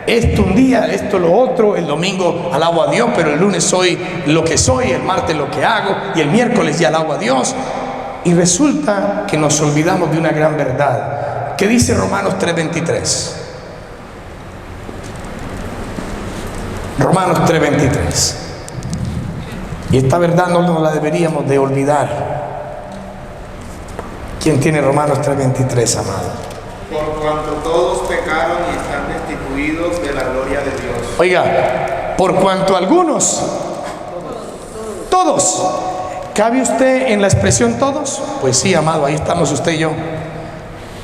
Esto un día, esto lo otro, el domingo alabo a Dios, pero el lunes soy lo que soy, el martes lo que hago y el miércoles ya alabo a Dios. Y resulta que nos olvidamos de una gran verdad, que dice Romanos 3:23. Romanos 3:23. Y esta verdad no nos la deberíamos de olvidar. ¿Quién tiene Romanos 3:23, amado? Por cuanto todos pecaron y están destituidos de la gloria de Dios. Oiga, por cuanto algunos, todos. ¿Cabe usted en la expresión todos? Pues sí, amado, ahí estamos usted y yo.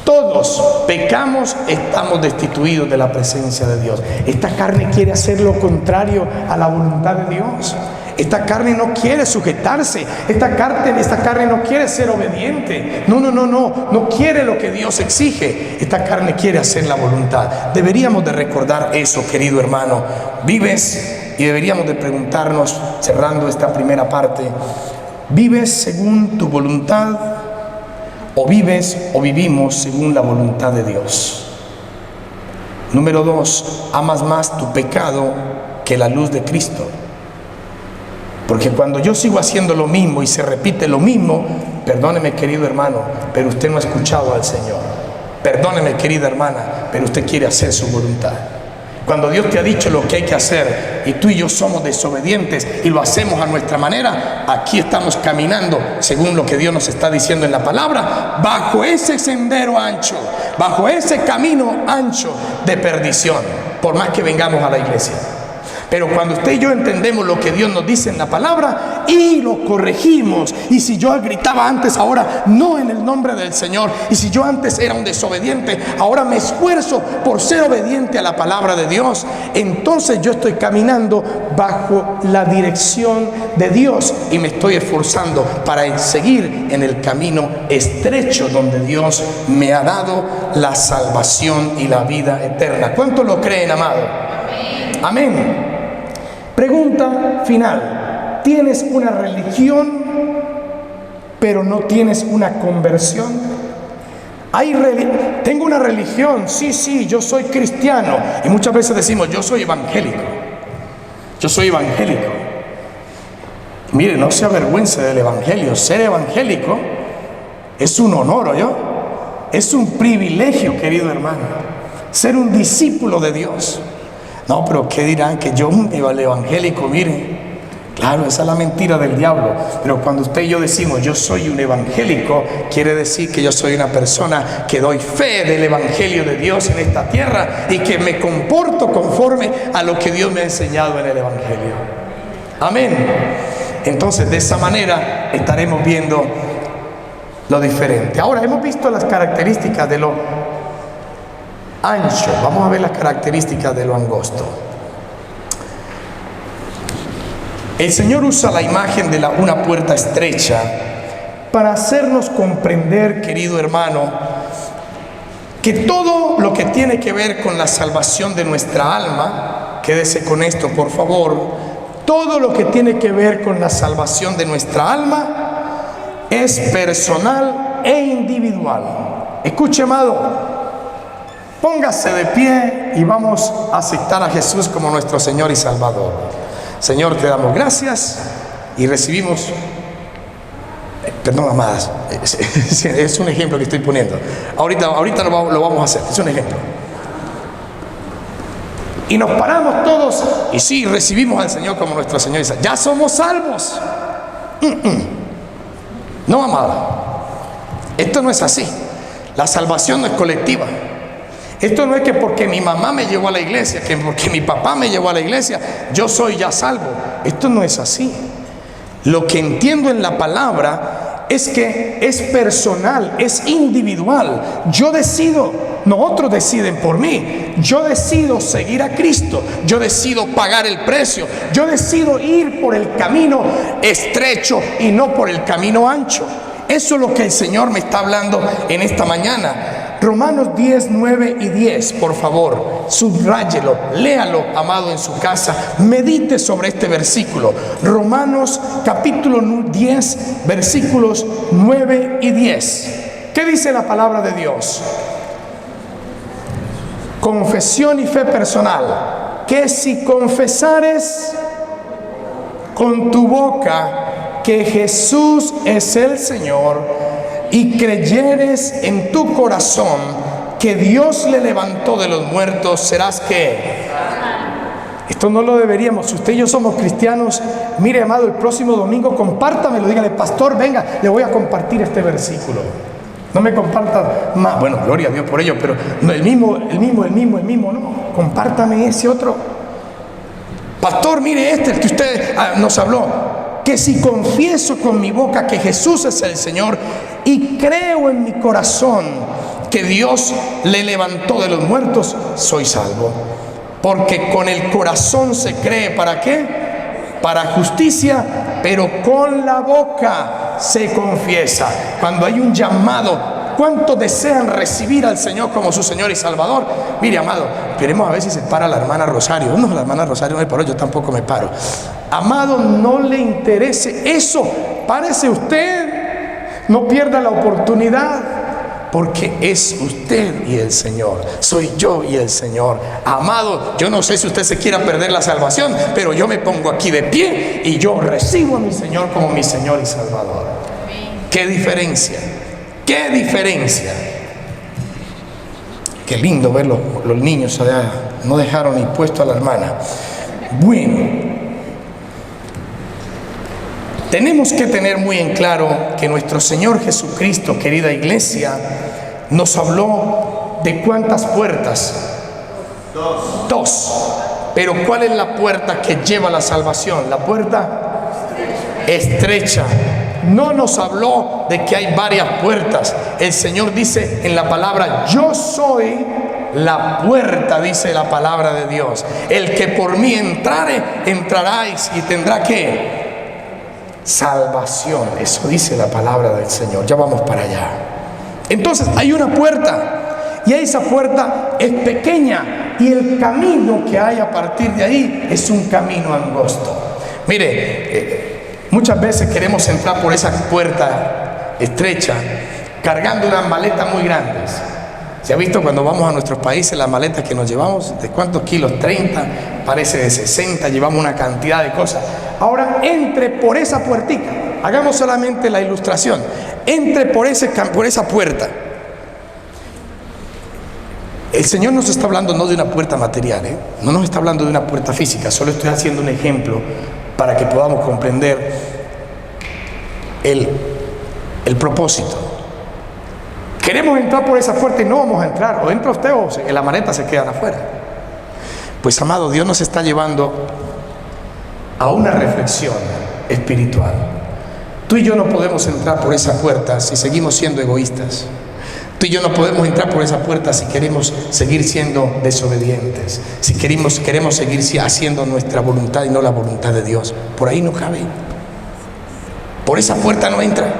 Todos pecamos, estamos destituidos de la presencia de Dios. Esta carne quiere hacer lo contrario a la voluntad de Dios. Esta carne no quiere sujetarse. Esta carne no quiere ser obediente. No quiere lo que Dios exige. Esta carne quiere hacer la voluntad. Deberíamos de recordar eso, querido hermano. Vives, y deberíamos de preguntarnos, cerrando esta primera parte, ¿vives según tu voluntad o vives o vivimos según la voluntad de Dios? Número 2, amas más tu pecado que la luz de Cristo. Porque cuando yo sigo haciendo lo mismo y se repite lo mismo, perdóneme, querido hermano, pero usted no ha escuchado al Señor. Perdóneme, querida hermana, pero usted quiere hacer su voluntad. Cuando Dios te ha dicho lo que hay que hacer y tú y yo somos desobedientes y lo hacemos a nuestra manera, aquí estamos caminando según lo que Dios nos está diciendo en la palabra, bajo ese sendero ancho, bajo ese camino ancho de perdición, por más que vengamos a la iglesia. Pero cuando usted y yo entendemos lo que Dios nos dice en la palabra y lo corregimos, y si yo gritaba antes, ahora no en el nombre del Señor, y si yo antes era un desobediente, ahora me esfuerzo por ser obediente a la palabra de Dios, entonces yo estoy caminando bajo la dirección de Dios y me estoy esforzando para seguir en el camino estrecho donde Dios me ha dado la salvación y la vida eterna. ¿Cuántos lo creen, amado? Amén. Pregunta final. ¿Tienes una religión, pero no tienes una conversión? Tengo una religión, sí, yo soy cristiano. Y muchas veces decimos, yo soy evangélico. Yo soy evangélico. Mire, no se avergüence del evangelio. Ser evangélico es un honor, ¿oyó? Es un privilegio, querido hermano. Ser un discípulo de Dios. No, pero ¿qué dirán? Que yo, el evangélico, mire. Claro, esa es la mentira del diablo. Pero cuando usted y yo decimos, yo soy un evangélico, quiere decir que yo soy una persona que doy fe del evangelio de Dios en esta tierra y que me comporto conforme a lo que Dios me ha enseñado en el evangelio. Amén. Entonces, de esa manera estaremos viendo lo diferente. Ahora, hemos visto las características de lo ancho, vamos a ver las características de lo angosto. El Señor usa la imagen de una puerta estrecha para hacernos comprender, querido hermano, que todo lo que tiene que ver con la salvación de nuestra alma, quédese con esto por favor, todo lo que tiene que ver con la salvación de nuestra alma es personal e individual. Escuche, amado, póngase de pie y vamos a aceptar a Jesús como nuestro Señor y Salvador. Señor, te damos gracias y recibimos, perdón, amadas, es un ejemplo que estoy poniendo. Ahorita lo vamos a hacer, es un ejemplo. Y nos paramos todos y sí, recibimos al Señor como nuestro Señor y Salvador. Ya somos salvos. No, amada, esto no es así. La salvación no es colectiva. Esto no es que porque mi mamá me llevó a la iglesia, que porque mi papá me llevó a la iglesia, yo soy ya salvo. Esto no es así. Lo que entiendo en la palabra es que es personal, es individual. Yo decido, no otros deciden por mí. Yo decido seguir a Cristo. Yo decido pagar el precio. Yo decido ir por el camino estrecho y no por el camino ancho. Eso es lo que el Señor me está hablando en esta mañana. Romanos 10, 9 y 10, por favor, subráyelo, léalo, amado, en su casa, medite sobre este versículo. Romanos capítulo 10, versículos 9 y 10. ¿Qué dice la palabra de Dios? Confesión y fe personal, que si confesares con tu boca que Jesús es el Señor, y creyeres en tu corazón que Dios le levantó de los muertos, serás que... Esto no lo deberíamos. Si usted y yo somos cristianos, mire, amado, el próximo domingo compártamelo, dígale, pastor, venga, le voy a compartir este versículo. No me comparta más, bueno, gloria a Dios por ello, pero no, el mismo, no, compártame ese otro. Pastor, mire el que usted nos habló. Que si confieso con mi boca que Jesús es el Señor y creo en mi corazón que Dios le levantó de los muertos, soy salvo. Porque con el corazón se cree, ¿para qué? Para justicia, pero con la boca se confiesa. Cuando hay un llamado, ¿cuántos desean recibir al Señor como su Señor y Salvador? Mire, amado, queremos a ver si se para la hermana Rosario. No, la hermana Rosario no me paró, yo tampoco me paro. Amado, no le interese eso. Párese usted, no pierda la oportunidad, porque es usted y el Señor. Soy yo y el Señor. Amado, yo no sé si usted se quiera perder la salvación, pero yo me pongo aquí de pie y yo recibo a mi Señor como mi Señor y Salvador. ¿Qué diferencia? ¿Qué diferencia? Qué lindo ver los niños allá. No dejaron ni puesto a la hermana. Bueno, tenemos que tener muy en claro que nuestro Señor Jesucristo, querida iglesia, nos habló de cuántas puertas. Dos. Pero ¿cuál es la puerta que lleva a la salvación? La puerta estrecha. No nos habló de que hay varias puertas. El Señor dice en la palabra, yo soy la puerta, dice la palabra de Dios. El que por mí entrare, entraráis y tendrá ¿qué? Salvación. Eso dice la palabra del Señor. Ya vamos para allá. Entonces hay una puerta y esa puerta es pequeña y el camino que hay a partir de ahí es un camino angosto. Mire, muchas veces queremos entrar por esa puerta estrecha cargando unas maletas muy grandes. ¿Se ha visto cuando vamos a nuestros países las maletas que nos llevamos? ¿De cuántos kilos? 30, parece de 60, llevamos una cantidad de cosas. Ahora entre por esa puertica, hagamos solamente la ilustración, entre por esa puerta. El Señor nos está hablando no de una puerta material, no nos está hablando de una puerta física, solo estoy haciendo un ejemplo para que podamos comprender el propósito. Queremos entrar por esa puerta y no vamos a entrar, o entra usted o la maleta se quedan afuera. Pues amado, Dios nos está llevando a una reflexión espiritual. Tú y yo no podemos entrar por esa puerta si seguimos siendo egoístas. Tú y yo no podemos entrar por esa puerta si queremos seguir siendo desobedientes, si queremos seguir haciendo nuestra voluntad y no la voluntad de Dios. Por ahí no cabe. Por esa puerta no entra.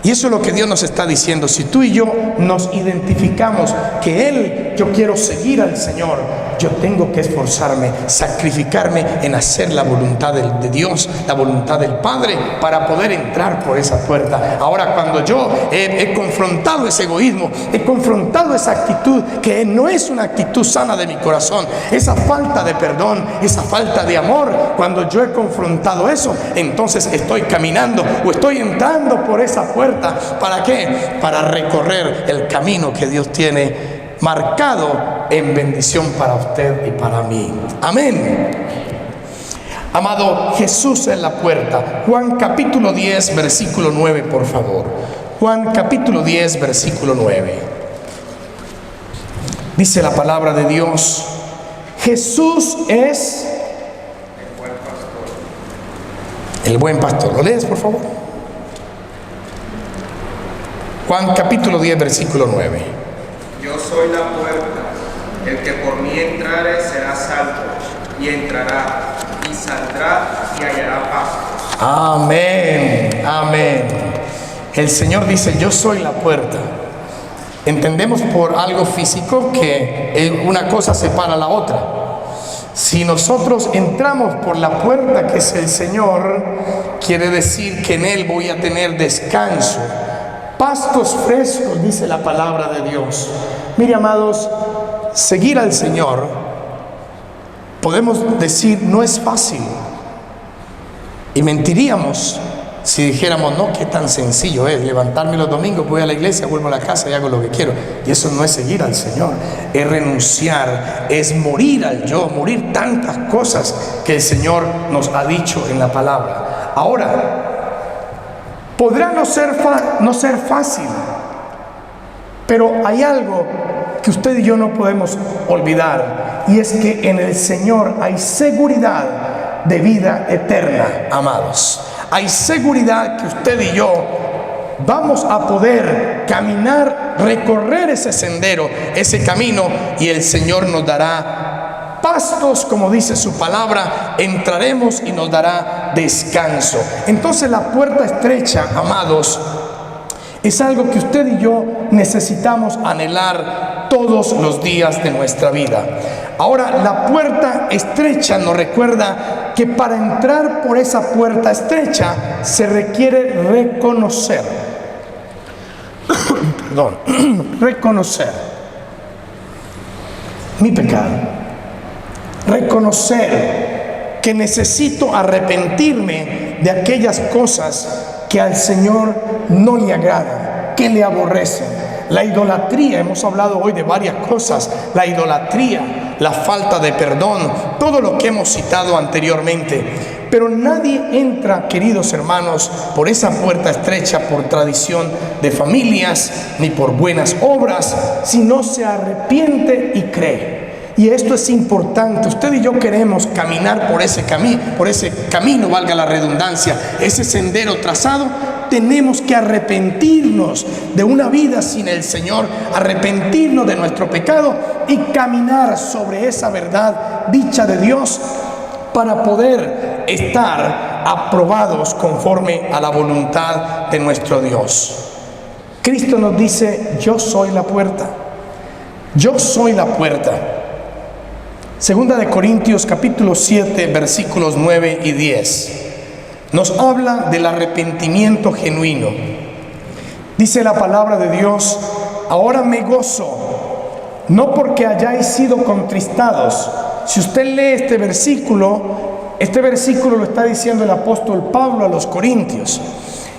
Y eso es lo que Dios nos está diciendo. Si tú y yo nos identificamos que Él yo quiero seguir al Señor, yo tengo que esforzarme, sacrificarme en hacer la voluntad de Dios, la voluntad del Padre, para poder entrar por esa puerta. Ahora, cuando yo he confrontado ese egoísmo, he confrontado esa actitud que no es una actitud sana de mi corazón, esa falta de perdón, esa falta de amor, cuando yo he confrontado eso, entonces estoy caminando o estoy entrando por esa puerta. ¿Para qué? Para recorrer el camino que Dios tiene marcado en bendición para usted y para mí. Amén. Amado, Jesús es la puerta. Juan capítulo 10, versículo 9, por favor. Juan capítulo 10, versículo 9. Dice la palabra de Dios: Jesús es el buen pastor. ¿Lo lees, por favor? Juan capítulo 10, versículo 9. Yo soy la puerta. El que por mí entrare será salvo, y entrará, y saldrá, y hallará pasto. Amén, amén. El Señor dice: yo soy la puerta. Entendemos por algo físico que una cosa separa a la otra. Si nosotros entramos por la puerta que es el Señor, quiere decir que en Él voy a tener descanso, pastos frescos, dice la palabra de Dios. Mire, amados, seguir al Señor, podemos decir, no es fácil. Y mentiríamos si dijéramos: no, qué tan sencillo es levantarme los domingos, voy a la iglesia, vuelvo a la casa y hago lo que quiero. Y eso no es seguir al Señor, es renunciar, es morir al yo, morir tantas cosas que el Señor nos ha dicho en la palabra. Ahora, podrá no ser fácil, pero hay algo que usted y yo no podemos olvidar, y es que en el Señor hay seguridad de vida eterna, amados. Hay seguridad que usted y yo vamos a poder caminar, recorrer ese sendero, ese camino, y el Señor nos dará pastos, como dice su palabra, entraremos y nos dará descanso. Entonces la puerta estrecha, amados, es algo que usted y yo necesitamos anhelar todos los días de nuestra vida. Ahora, la puerta estrecha nos recuerda que para entrar por esa puerta estrecha se requiere reconocer. Reconocer mi pecado. Reconocer que necesito arrepentirme de aquellas cosas que al Señor no le agradan, que le aborrecen. La idolatría, hemos hablado hoy de varias cosas: la idolatría, la falta de perdón, todo lo que hemos citado anteriormente. Pero nadie entra, queridos hermanos, por esa puerta estrecha por tradición de familias, ni por buenas obras, si no se arrepiente y cree. Y esto es importante. Usted y yo queremos caminar por ese camino, valga la redundancia, ese sendero trazado. Tenemos que arrepentirnos de una vida sin el Señor, arrepentirnos de nuestro pecado y caminar sobre esa verdad dicha de Dios para poder estar aprobados conforme a la voluntad de nuestro Dios. Cristo nos dice: yo soy la puerta. Yo soy la puerta. Segunda de Corintios capítulo 7, versículos 9 y 10. Nos habla del arrepentimiento genuino. Dice la palabra de Dios: ahora me gozo, no porque hayáis sido contristados. Si usted lee este versículo lo está diciendo el apóstol Pablo a los corintios.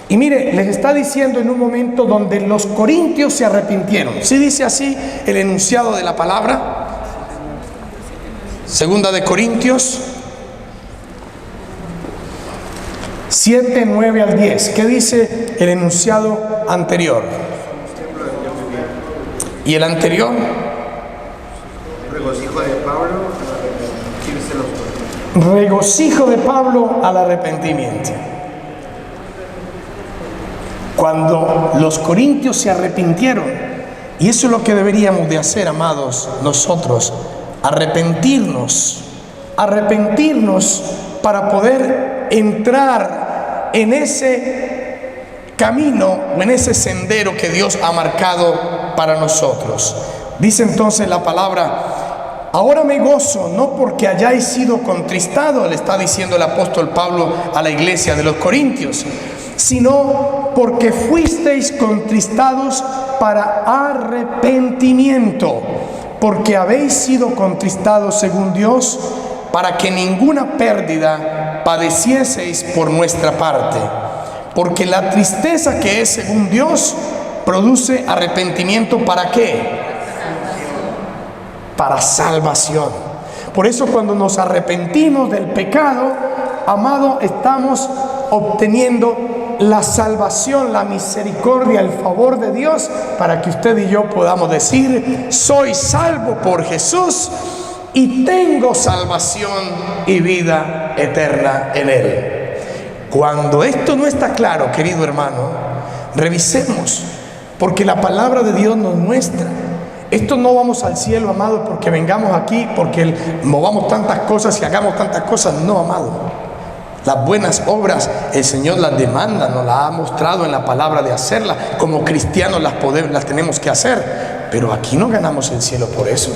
Y mire, les está diciendo en un momento donde los corintios se arrepintieron. ¿Sí dice así el enunciado de la palabra? Segunda de Corintios 7, 9 al 10. ¿Qué dice el enunciado anterior? ¿Y el anterior? Regocijo de Pablo al arrepentirse los pecados. Regocijo de Pablo al arrepentimiento. Cuando los corintios se arrepintieron, y eso es lo que deberíamos de hacer, amados, nosotros, arrepentirnos para poder entrar en ese camino o en ese sendero que Dios ha marcado para nosotros. Dice entonces la palabra: ahora me gozo, no porque hayáis sido contristados, le está diciendo el apóstol Pablo a la iglesia de los Corintios, sino porque fuisteis contristados para arrepentimiento, porque habéis sido contristados según Dios, para que ninguna pérdida padecieseis por nuestra parte. Porque la tristeza que es según Dios produce arrepentimiento. ¿Para qué? Para salvación. Por eso cuando nos arrepentimos del pecado, amado, estamos obteniendo la salvación, la misericordia, el favor de Dios, para que usted y yo podamos decir: soy salvo por Jesús y tengo salvación y vida eterna en Él. Cuando esto no está claro, querido hermano, revisemos, porque la palabra de Dios nos muestra. Esto no vamos al cielo, amado, porque vengamos aquí, porque movamos tantas cosas y hagamos tantas cosas. No, amado. Las buenas obras el Señor las demanda, nos las ha mostrado en la palabra de hacerlas. Como cristianos las tenemos que hacer. Pero aquí no ganamos el cielo por eso.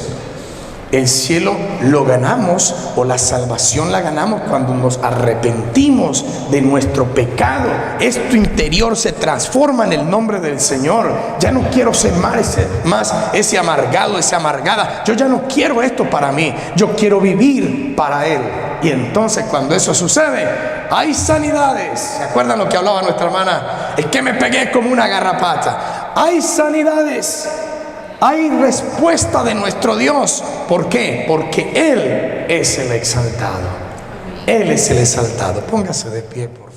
El cielo lo ganamos, o la salvación la ganamos, cuando nos arrepentimos de nuestro pecado. Esto interior se transforma en el nombre del Señor. Ya no quiero ser más ese amargado, esa amargada. Yo ya no quiero esto para mí. Yo quiero vivir para Él. Y entonces cuando eso sucede, hay sanidades. ¿Se acuerdan lo que hablaba nuestra hermana? Es que me pegué como una garrapata. Hay sanidades. Hay respuesta de nuestro Dios. ¿Por qué? Porque Él es el exaltado. Él es el exaltado. Póngase de pie, por favor.